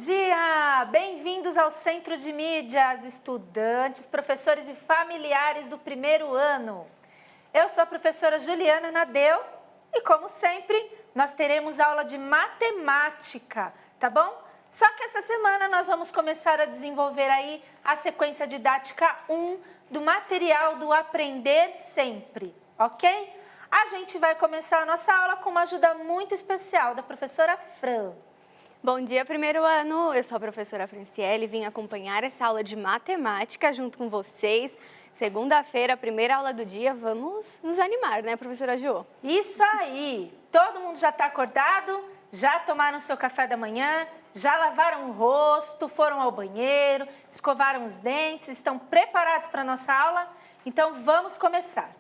dia! Bem-vindos ao Centro de Mídias, estudantes, professores e familiares do primeiro ano. Eu sou a professora Juliana Nadeu e, como sempre, nós teremos aula de matemática, tá bom? Só que essa semana nós vamos começar a desenvolver aí a sequência didática 1 do material do Aprender Sempre, ok? A gente vai começar a nossa aula com uma ajuda muito especial da professora Fran. Bom dia, primeiro ano! Eu sou a professora Franciele e vim acompanhar essa aula de matemática junto com vocês. Segunda-feira, primeira aula do dia, vamos nos animar, né, professora Ju? Isso aí! Todo mundo já está acordado? Já tomaram seu café da manhã? Já lavaram o rosto? Foram ao banheiro? Escovaram os dentes? Estão preparados para a nossa aula? Então vamos começar!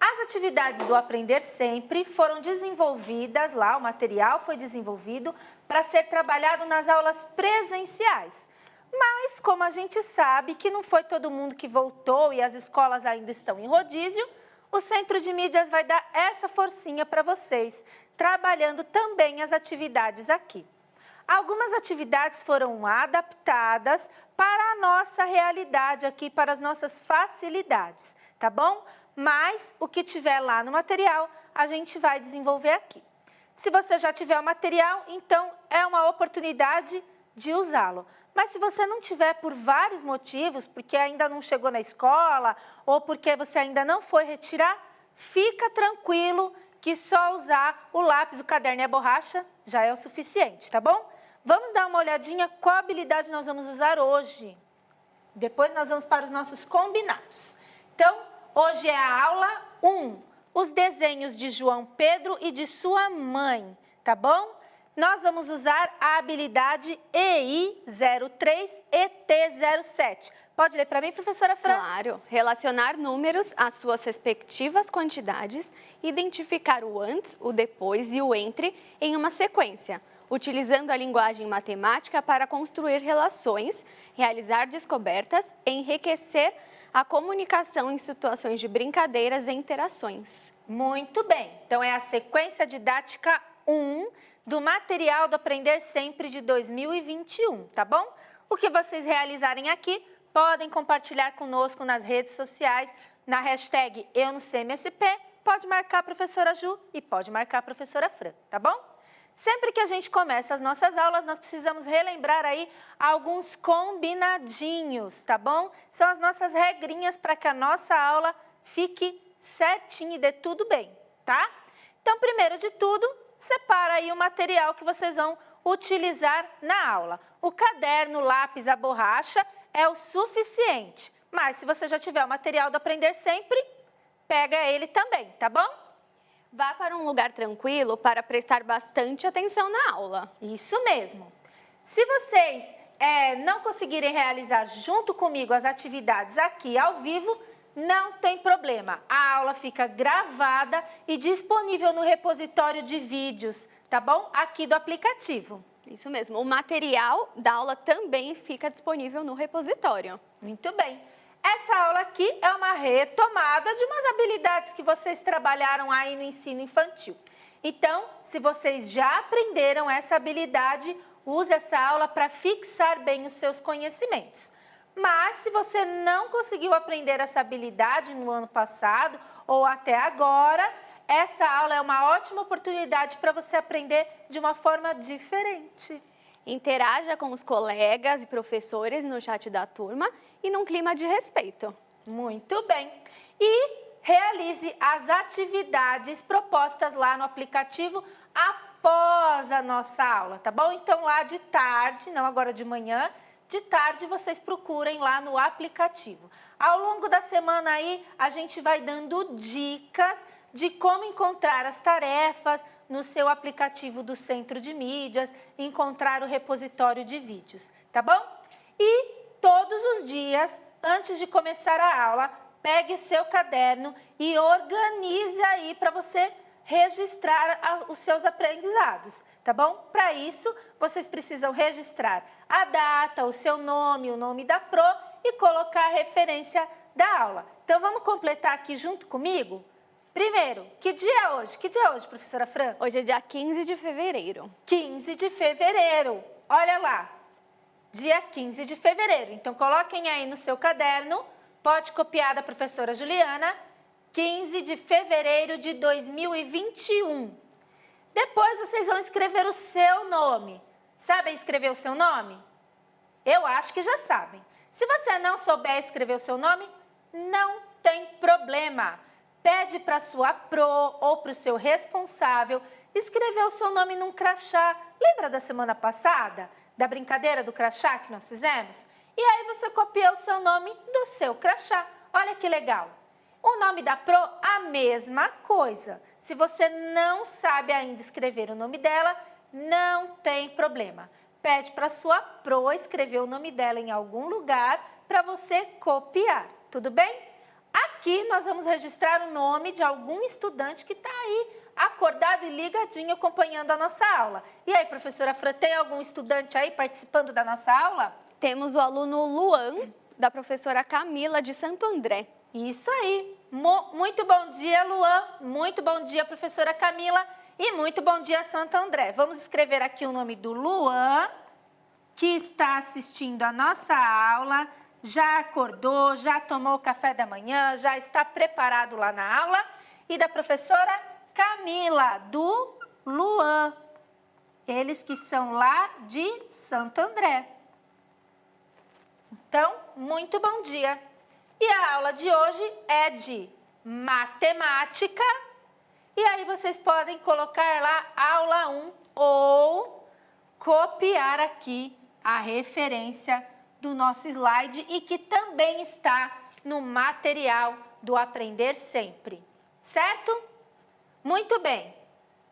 As atividades do Aprender Sempre foram desenvolvidas lá, o material foi desenvolvido para ser trabalhado nas aulas presenciais. Mas, como a gente sabe que não foi todo mundo que voltou e as escolas ainda estão em rodízio, o Centro de Mídias vai dar essa forcinha para vocês, trabalhando também as atividades aqui. Algumas atividades foram adaptadas para a nossa realidade aqui, para as nossas facilidades, tá bom? Mas o que tiver lá no material, a gente vai desenvolver aqui. Se você já tiver o material, então é uma oportunidade de usá-lo. Mas se você não tiver por vários motivos, porque ainda não chegou na escola ou porque você ainda não foi retirar, fica tranquilo que só usar o lápis, o caderno e a borracha já é o suficiente, tá bom? Vamos dar uma olhadinha qual habilidade nós vamos usar hoje. Depois nós vamos para os nossos combinados. Então, hoje é a aula 1, os desenhos de João Pedro e de sua mãe, tá bom? Nós vamos usar a habilidade EI03 ET07. Pode ler para mim, professora Fran? Claro. Relacionar números às suas respectivas quantidades, identificar o antes, o depois e o entre em uma sequência, utilizando a linguagem matemática para construir relações, realizar descobertas, enriquecer a comunicação em situações de brincadeiras e interações. Muito bem. Então, é a sequência didática 1 do material do Aprender Sempre de 2021, tá bom? O que vocês realizarem aqui, podem compartilhar conosco nas redes sociais, na hashtag EuNoCMSP, pode marcar a professora Ju e pode marcar a professora Fran, tá bom? Sempre que a gente começa as nossas aulas, nós precisamos relembrar aí alguns combinadinhos, tá bom? São as nossas regrinhas para que a nossa aula fique certinha e dê tudo bem, tá? Então, primeiro de tudo, separa aí o material que vocês vão utilizar na aula. O caderno, o lápis, a borracha é o suficiente, mas se você já tiver o material do Aprender Sempre, pega ele também, tá bom? Vá para um lugar tranquilo para prestar bastante atenção na aula. Isso mesmo. Se vocês não conseguirem realizar junto comigo as atividades aqui ao vivo, não tem problema. A aula fica gravada e disponível no repositório de vídeos, tá bom? Aqui do aplicativo. Isso mesmo. O material da aula também fica disponível no repositório. Muito bem. Essa aula aqui é uma retomada de umas habilidades que vocês trabalharam aí no ensino infantil. Então, se vocês já aprenderam essa habilidade, use essa aula para fixar bem os seus conhecimentos. Mas, se você não conseguiu aprender essa habilidade no ano passado ou até agora, essa aula é uma ótima oportunidade para você aprender de uma forma diferente. Interaja com os colegas e professores no chat da turma e num clima de respeito. Muito bem. E realize as atividades propostas lá no aplicativo após a nossa aula, tá bom? Então, lá de tarde, não agora de manhã, de tarde vocês procurem lá no aplicativo. Ao longo da semana aí, a gente vai dando dicas de como encontrar as tarefas no seu aplicativo do Centro de Mídias, encontrar o repositório de vídeos, tá bom? E todos os dias, antes de começar a aula, pegue o seu caderno e organize aí para você registrar os seus aprendizados, tá bom? Para isso, vocês precisam registrar a data, o seu nome, o nome da pro e colocar a referência da aula. Então, vamos completar aqui junto comigo? Primeiro, que dia é hoje? Que dia é hoje, professora Fran? Hoje é dia 15 de fevereiro. 15 de fevereiro. Olha lá, dia 15 de fevereiro. Então, coloquem aí no seu caderno, pode copiar da professora Juliana, 15 de fevereiro de 2021. Depois, vocês vão escrever o seu nome. Sabem escrever o seu nome? Eu acho que já sabem. Se você não souber escrever o seu nome, não tem problema. Pede para sua pro ou para o seu responsável escrever o seu nome num crachá. Lembra da semana passada, da brincadeira do crachá que nós fizemos? E aí você copia o seu nome do seu crachá. Olha que legal. O nome da pro, a mesma coisa. Se você não sabe ainda escrever o nome dela, não tem problema. Pede para sua pro escrever o nome dela em algum lugar para você copiar, tudo bem? Aqui nós vamos registrar o nome de algum estudante que está aí acordado e ligadinho acompanhando a nossa aula. E aí, professora Fran, tem algum estudante aí participando da nossa aula? Temos o aluno Luan, da professora Camila, de Santo André. Isso aí. Muito bom dia, Luan. Muito bom dia, professora Camila. E muito bom dia, Santo André. Vamos escrever aqui o nome do Luan, que está assistindo a nossa aula, já acordou, já tomou o café da manhã, já está preparado lá na aula. E da professora Camila, do Luan. Eles que são lá de Santo André. Então, muito bom dia. E a aula de hoje é de matemática. E aí vocês podem colocar lá aula 1 ou copiar aqui a referência do nosso slide e que também está no material do Aprender Sempre, certo? Muito bem,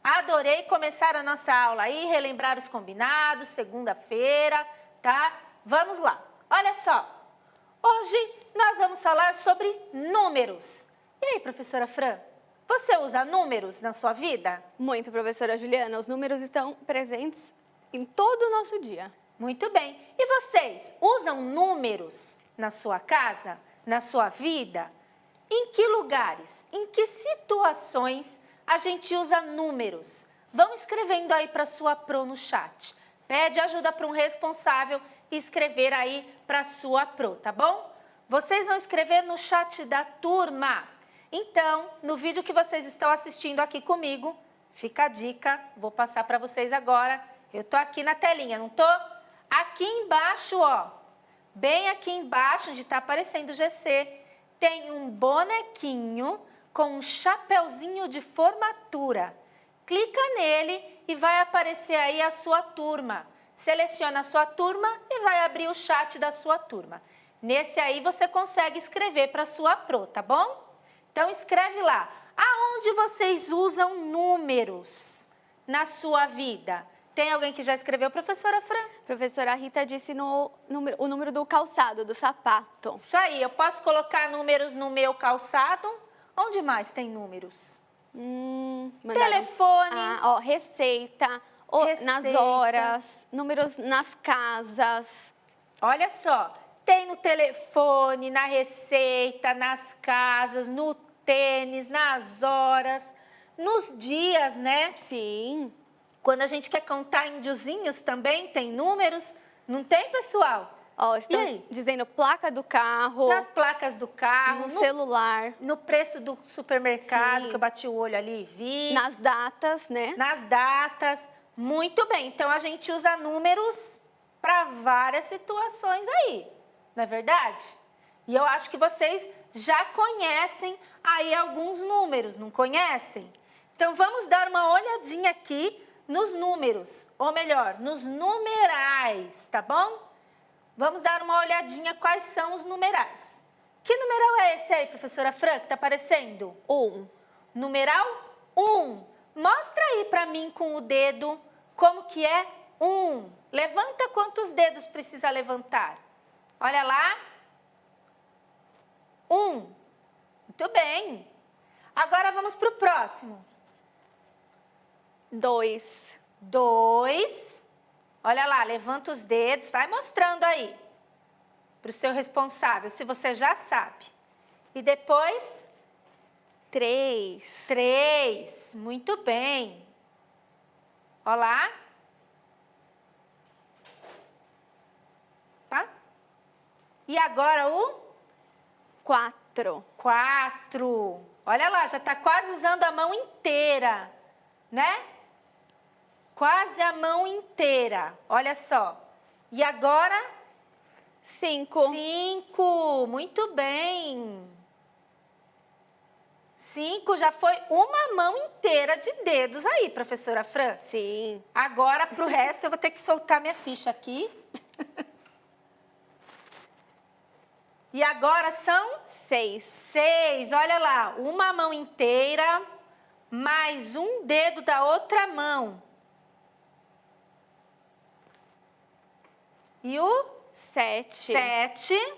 adorei começar a nossa aula aí, relembrar os combinados, segunda-feira, tá? Vamos lá, olha só, hoje nós vamos falar sobre números. E aí, professora Fran? Você usa números na sua vida? Muito, professora Juliana. Os números estão presentes em todo o nosso dia. Muito bem. E vocês usam números na sua casa, na sua vida? Em que lugares, em que situações a gente usa números? Vão escrevendo aí para sua pro no chat. Pede ajuda para um responsável e escrever aí para sua pro, tá bom? Vocês vão escrever no chat da turma. Então, no vídeo que vocês estão assistindo aqui comigo, fica a dica, vou passar para vocês agora. Eu tô aqui na telinha, não tô? Aqui embaixo, ó, bem aqui embaixo, onde está aparecendo o GC, tem um bonequinho com um chapeuzinho de formatura. Clica nele e vai aparecer aí a sua turma. Seleciona a sua turma e vai abrir o chat da sua turma. Nesse aí você consegue escrever para a sua pro, tá bom? Então, escreve lá, aonde vocês usam números na sua vida? Tem alguém que já escreveu, professora Fran? Professora Rita disse o número do calçado, do sapato. Isso aí, eu posso colocar números no meu calçado? Onde mais tem números? Telefone. Receita, nas horas, números nas casas. Olha só. Tem no telefone, na receita, nas casas, no tênis, nas horas, nos dias, né? Sim. Quando a gente quer contar índiozinhos também tem números, não tem, pessoal? Estão dizendo placa do carro. Nas placas do carro. No celular. No preço do supermercado, Sim. que eu bati o olho ali e vi. Nas datas, né? Nas datas. Muito bem, então a gente usa números para várias situações aí. Não é verdade? E eu acho que vocês já conhecem aí alguns números, não conhecem? Então, vamos dar uma olhadinha aqui nos números, ou melhor, nos numerais, tá bom? Vamos dar uma olhadinha quais são os numerais. Que numeral é esse aí, professora Fran, que está aparecendo? 1. Numeral 1. Mostra aí para mim com o dedo como que é 1. Levanta quantos dedos precisa levantar? Olha lá. 1. Muito bem. Agora vamos para o próximo. 2. 2. Olha lá, levanta os dedos, vai mostrando aí para o seu responsável, se você já sabe. E depois? 3. 3. Muito bem. Olha lá. E agora o 4. 4. Olha lá, já está quase usando a mão inteira, né? Quase a mão inteira. Olha só. E agora? 5. 5. Muito bem. 5 já foi uma mão inteira de dedos aí, professora Fran. Sim. Agora, para o resto, eu vou ter que soltar minha ficha aqui. E agora são 6. 6. Olha lá, uma mão inteira, mais um dedo da outra mão. E o 7. 7.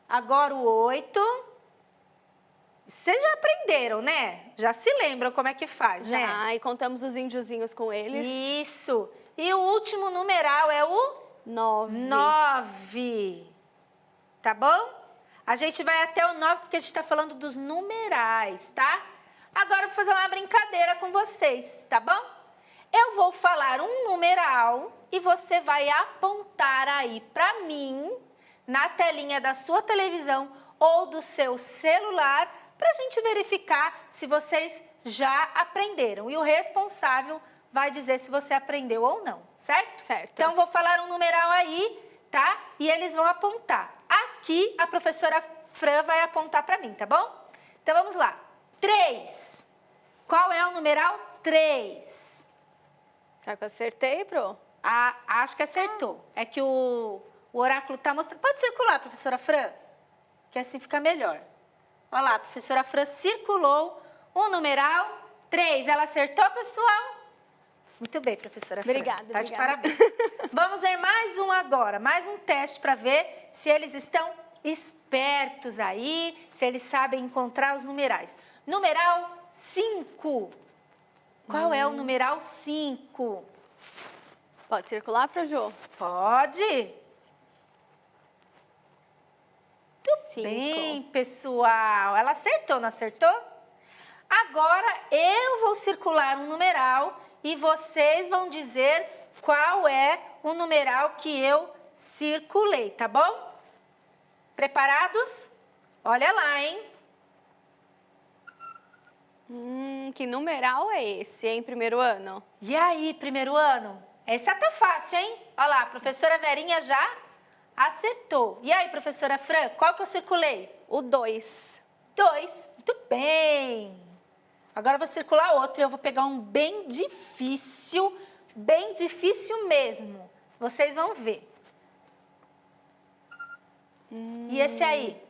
Agora o 8. Vocês já aprenderam, né? Já se lembram como é que faz, né? Já, e contamos os índiozinhos com eles. Isso. E o último numeral é o 9. 9. Tá bom? A gente vai até o 9 porque a gente está falando dos numerais, tá? Agora eu vou fazer uma brincadeira com vocês, tá bom? Eu vou falar um numeral e você vai apontar aí para mim, na telinha da sua televisão ou do seu celular, para a gente verificar se vocês já aprenderam. E o responsável vai dizer se você aprendeu ou não, certo? Certo. Então, vou falar um numeral aí, tá? E eles vão apontar. Aqui, a professora Fran vai apontar para mim, tá bom? Então, vamos lá. 3. Qual é o numeral 3? Será que eu acertei, Pro? Ah, acho que acertou. É que o oráculo está mostrando. Pode circular, professora Fran, que assim fica melhor. Olha lá, a professora Fran circulou o numeral 3. Ela acertou, pessoal? Muito bem, professora Fran. Obrigada, Tá de obrigada. parabéns. Vamos ver mais um agora, mais um teste para ver se eles estão espertos aí, se eles sabem encontrar os numerais. Numeral 5. Qual é o numeral 5? Pode circular, Pro Jô? Pode. Muito 5. bem, pessoal. Ela acertou, não acertou? Agora eu vou circular um numeral e vocês vão dizer qual é o numeral que eu circulei, tá bom? Preparados? Olha lá, hein? Que numeral é esse, hein, primeiro ano? E aí, primeiro ano? Essa tá fácil, hein? Olha lá, a professora Verinha já acertou. E aí, professora Fran, qual que eu circulei? O 2. 2. Muito bem. Agora eu vou circular outro e eu vou pegar um bem difícil mesmo. Vocês vão ver. E esse aí?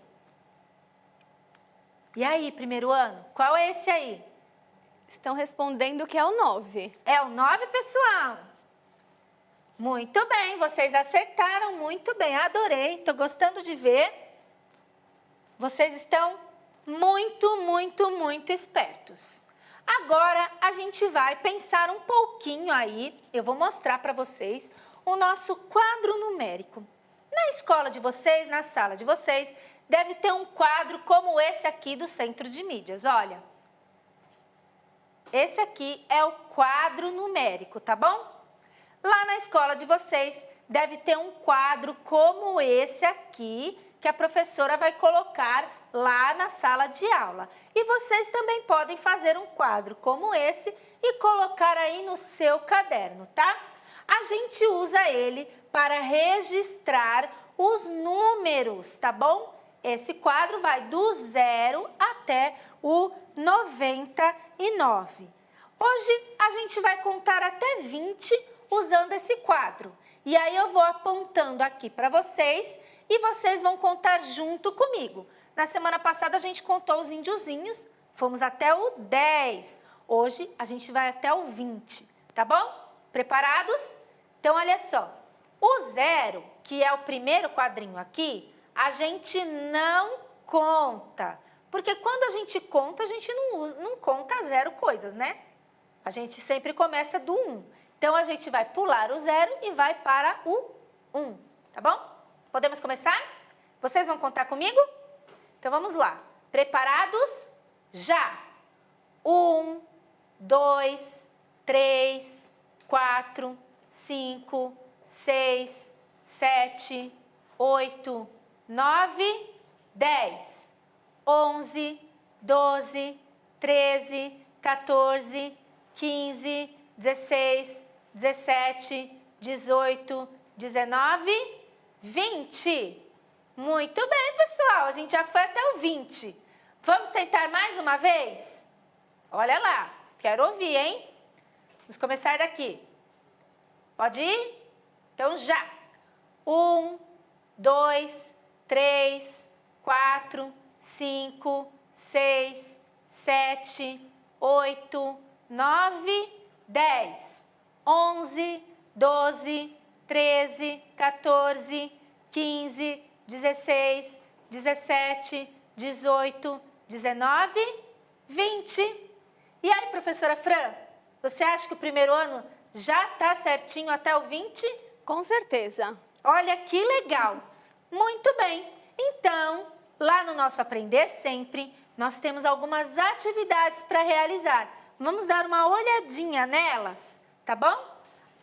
E aí, primeiro ano? Qual é esse aí? Estão respondendo que é o 9. É o 9, pessoal? Muito bem, vocês acertaram muito bem. Adorei, estou gostando de ver. Vocês estão muito espertos. Agora, a gente vai pensar um pouquinho aí. Eu vou mostrar para vocês o nosso quadro numérico. Na escola de vocês, na sala de vocês, deve ter um quadro como esse aqui do Centro de Mídias, olha. Esse aqui é o quadro numérico, tá bom? Lá na escola de vocês deve ter um quadro como esse aqui, que a professora vai colocar lá na sala de aula. E vocês também podem fazer um quadro como esse e colocar aí no seu caderno, tá? A gente usa ele para registrar os números, tá bom? Esse quadro vai do 0 até o 99. Hoje a gente vai contar até 20 usando esse quadro. E aí eu vou apontando aqui para vocês e vocês vão contar junto comigo. Na semana passada a gente contou os índiozinhos, fomos até o 10. Hoje a gente vai até o 20, tá bom? Preparados? Então olha só, o 0, que é o primeiro quadrinho aqui, a gente não conta. Porque quando a gente conta, a gente não conta 0 coisas, né? A gente sempre começa do 1. Então, a gente vai pular o 0 e vai para o 1, tá bom? Podemos começar? Vocês vão contar comigo? Então, vamos lá. Preparados? Já! 1, 2, 3, 4, 5, 6, 7, 8, 9, 10, 11, 12, 13, 14, 15, 16, 17, 18, 19, 20. Muito bem, pessoal, a gente já foi até o 20. Vamos tentar mais uma vez? Olha lá, quero ouvir, hein? Vamos começar daqui. Pode ir? Então já. 1, 2, 3, 4, 5, 6, 7, 8, 9, 10, 11, 12, 13, 14, 15, 16, 17, 18, 19, 20. E aí, professora Fran, você acha que o primeiro ano já está certinho até o 20? Com certeza. Olha que legal! Muito bem! Então, lá no nosso Aprender Sempre, nós temos algumas atividades para realizar. Vamos dar uma olhadinha nelas, tá bom?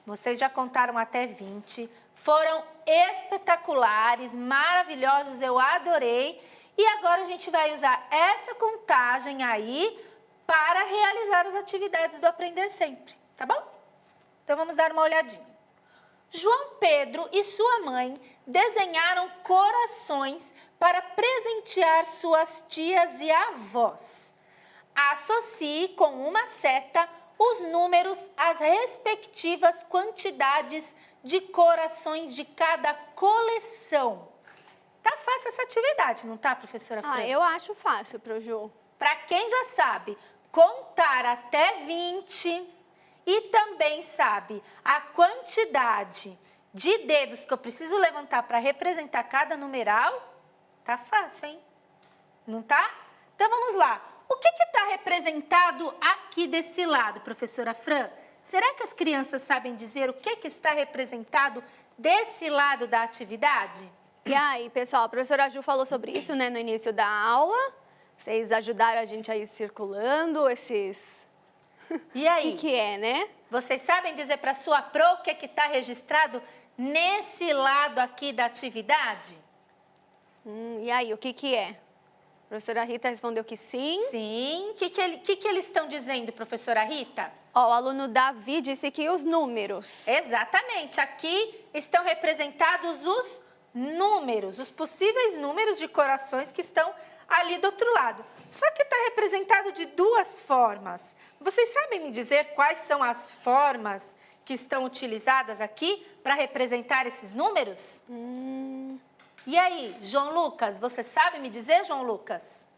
Vocês já contaram até 20, foram espetaculares, maravilhosos, eu adorei. E agora a gente vai usar essa contagem aí para realizar as atividades do Aprender Sempre, tá bom? Então vamos dar uma olhadinha. João Pedro e sua mãe desenharam corações para presentear suas tias e avós. Associe com uma seta os números às respectivas quantidades de corações de cada coleção. Tá fácil essa atividade, não tá, professora Fran? Eu acho fácil, pro Ju. Para quem já sabe contar até 20 e também sabe a quantidade de dedos que eu preciso levantar para representar cada numeral, tá fácil, hein? Não tá? Então vamos lá. O que está representado aqui desse lado, professora Fran? Será que as crianças sabem dizer o que está representado desse lado da atividade? E aí, pessoal, a professora Ju falou sobre isso, né, no início da aula. Vocês ajudaram a gente a ir circulando esses... E aí? O que é, né? Vocês sabem dizer para a sua pro o que está registrado nesse lado aqui da atividade? E aí, o que é? A professora Rita respondeu que sim. Sim. O que eles estão dizendo, professora Rita? Ó, o aluno Davi disse que os números. Exatamente. Aqui estão representados os números, os possíveis números de corações que estão ali do outro lado. Só que está representado de duas formas. Vocês sabem me dizer quais são as formas que estão utilizadas aqui para representar esses números? E aí, João Lucas, você sabe me dizer, João Lucas?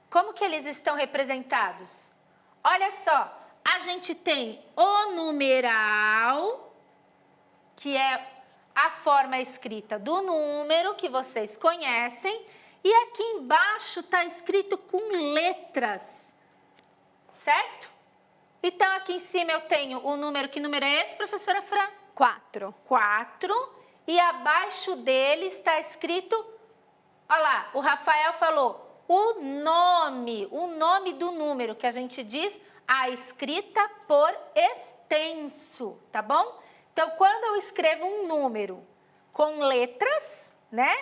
Como que eles estão representados? Olha só, a gente tem o numeral, que é a forma escrita do número que vocês conhecem, e aqui embaixo está escrito com letras, certo? Então, aqui em cima eu tenho o número, que número é esse, professora Fran? 4. 4, e abaixo dele está escrito, olha lá, o Rafael falou, o nome do número, que a gente diz a escrita por extenso, tá bom? Então, quando eu escrevo um número com letras, né?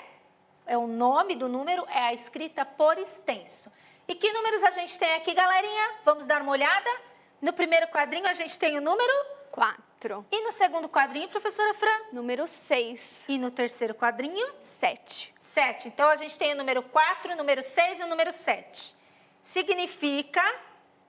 É o nome do número, é a escrita por extenso. E que números a gente tem aqui, galerinha? Vamos dar uma olhada? No primeiro quadrinho a gente tem o número 4. E no segundo quadrinho, professora Fran? Número 6. E no terceiro quadrinho? 7. 7. Então, a gente tem o número 4, o número 6 e o número 7. Significa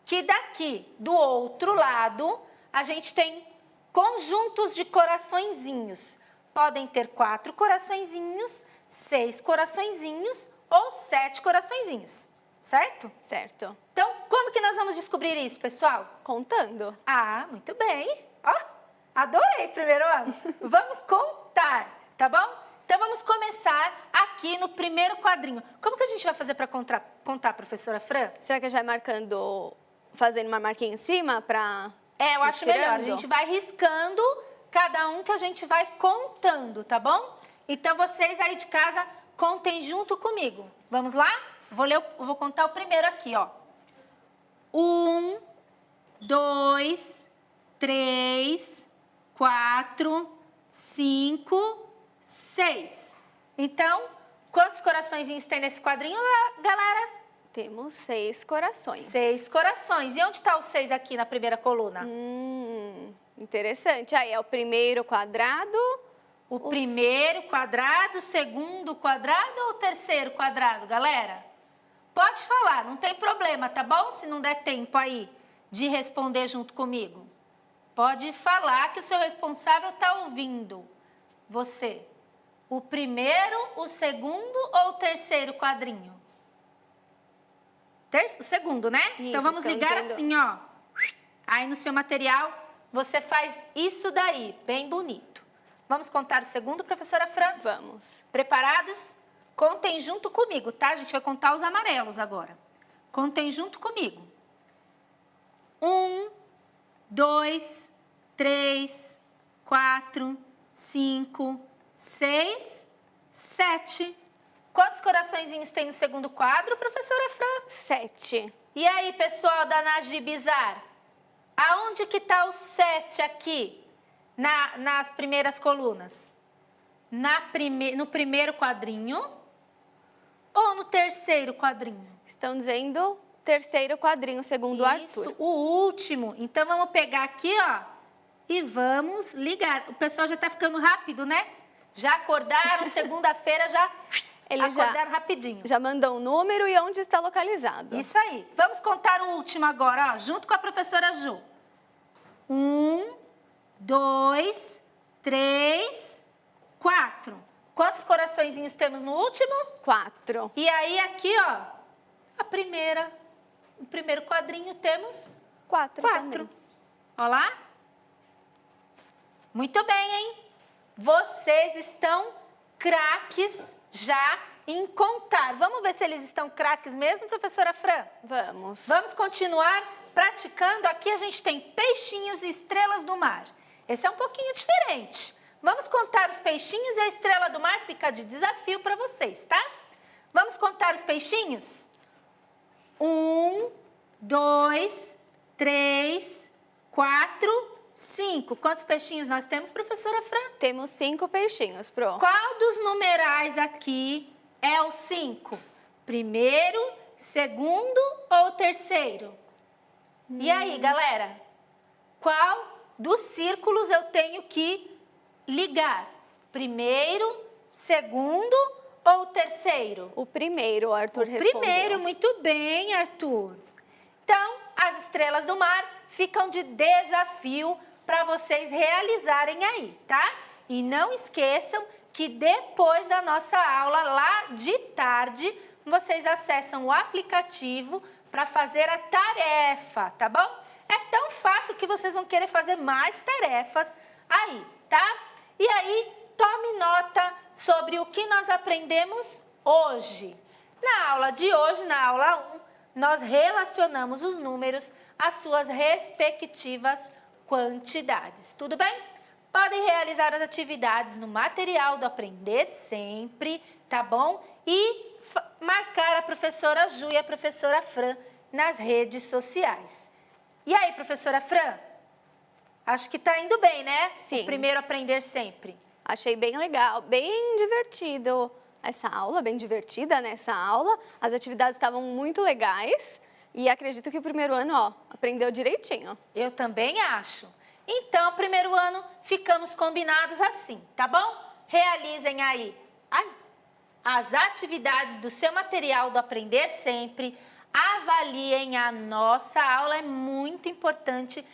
que daqui, do outro lado, a gente tem conjuntos de coraçõezinhos. Podem ter 4 coraçõezinhos, 6 coraçõezinhos ou 7 coraçõezinhos, certo? Certo. Então, como que nós vamos descobrir isso, pessoal? Contando. Ah, muito bem. Ó, adorei primeiro ano. Vamos contar, tá bom? Então, vamos começar aqui no primeiro quadrinho. Como que a gente vai fazer para contar, professora Fran? Será que a gente vai marcando, fazendo uma marquinha em cima para... Eu acho melhor. A gente vai riscando cada um que a gente vai contando, tá bom? Então, vocês aí de casa, contem junto comigo. Vamos lá? Vou contar o primeiro aqui, ó. 1, 2, 3, 4, 5, 6. Então, quantos coraçõezinhos tem nesse quadrinho, galera? Temos 6 corações. 6 corações. E onde está o 6 aqui na primeira coluna? Interessante. Aí é o primeiro quadrado. O primeiro quadrado, o segundo quadrado ou o terceiro quadrado, galera? Pode falar, não tem problema, tá bom? Se não der tempo aí de responder junto comigo. Pode falar que o seu responsável está ouvindo você. O primeiro, o segundo ou o terceiro quadrinho? O segundo, né? Isso, então vamos ligar assim, ó. Aí no seu material você faz isso daí, bem bonito. Vamos contar o segundo, professora Fran? Vamos. Preparados? Contem junto comigo, tá? A gente vai contar os amarelos agora. Contem junto comigo. 1, 2, 3, 4, 5, 6, 7. Quantos coraçõezinhos tem no segundo quadro, professora Fran? 7. E aí, pessoal da Najibizar? Aonde que está o 7 aqui, nas primeiras colunas? No primeiro quadrinho ou no terceiro quadrinho? Estão dizendo terceiro quadrinho, segundo o Arthur. Isso, o último. Então, vamos pegar aqui, ó, e vamos ligar. O pessoal já está ficando rápido, né? Já acordaram, segunda-feira já acordaram rapidinho. Já mandou um número e onde está localizado. Isso aí. Vamos contar o último agora, ó, junto com a professora Ju. 1, 2, 3, 4. Quantos coraçõezinhos temos no último? 4. E aí aqui, ó, o primeiro quadrinho temos 4. 4. Olha lá. Muito bem, hein? Vocês estão craques já em contar. Vamos ver se eles estão craques mesmo, professora Fran? Vamos. Vamos continuar praticando. Aqui a gente tem peixinhos e estrelas do mar. Esse é um pouquinho diferente. Vamos contar os peixinhos e a estrela do mar fica de desafio para vocês, tá? Vamos contar os peixinhos? 1, 2, 3, 4, 5. Quantos peixinhos nós temos, professora Fran? Temos 5 peixinhos, Pro. Qual dos numerais aqui é o 5? Primeiro, segundo ou terceiro? E aí, galera? Qual dos círculos eu tenho que ligar? Primeiro, segundo ou terceiro? O primeiro, o Arthur respondeu. Primeiro, muito bem, Arthur. Então, as estrelas do mar ficam de desafio para vocês realizarem aí, tá? E não esqueçam que depois da nossa aula, lá de tarde, vocês acessam o aplicativo para fazer a tarefa, tá bom? É tão fácil que vocês vão querer fazer mais tarefas aí, tá? E aí, tome nota sobre o que nós aprendemos hoje. Na aula de hoje, na aula 1, nós relacionamos os números às suas respectivas quantidades. Tudo bem? Podem realizar as atividades no material do Aprender Sempre, tá bom? E marcar a professora Ju e a professora Fran nas redes sociais. E aí, professora Fran? Acho que tá indo bem, né? Sim. O primeiro Aprender Sempre. Achei bem legal, bem divertido essa aula, bem divertida nessa aula. As atividades estavam muito legais e acredito que o primeiro ano, ó, aprendeu direitinho. Eu também acho. Então, primeiro ano, ficamos combinados assim, tá bom? Realizem aí as atividades do seu material do Aprender Sempre. Avaliem a nossa aula, é muito importante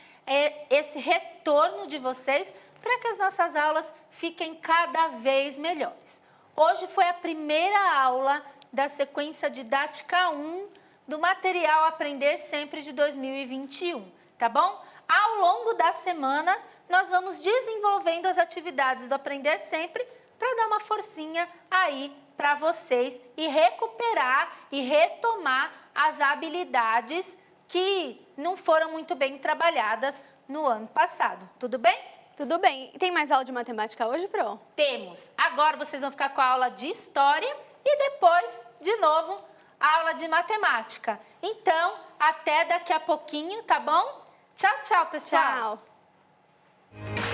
esse retorno de vocês para que as nossas aulas fiquem cada vez melhores. Hoje foi a primeira aula da sequência didática 1 do material Aprender Sempre de 2021, tá bom? Ao longo das semanas, nós vamos desenvolvendo as atividades do Aprender Sempre para dar uma forcinha aí para vocês e recuperar e retomar as habilidades que não foram muito bem trabalhadas no ano passado. Tudo bem? Tudo bem. E tem mais aula de matemática hoje, Pro? Temos. Agora vocês vão ficar com a aula de História e depois, de novo, a aula de Matemática. Então, até daqui a pouquinho, tá bom? Tchau, tchau, pessoal. Tchau.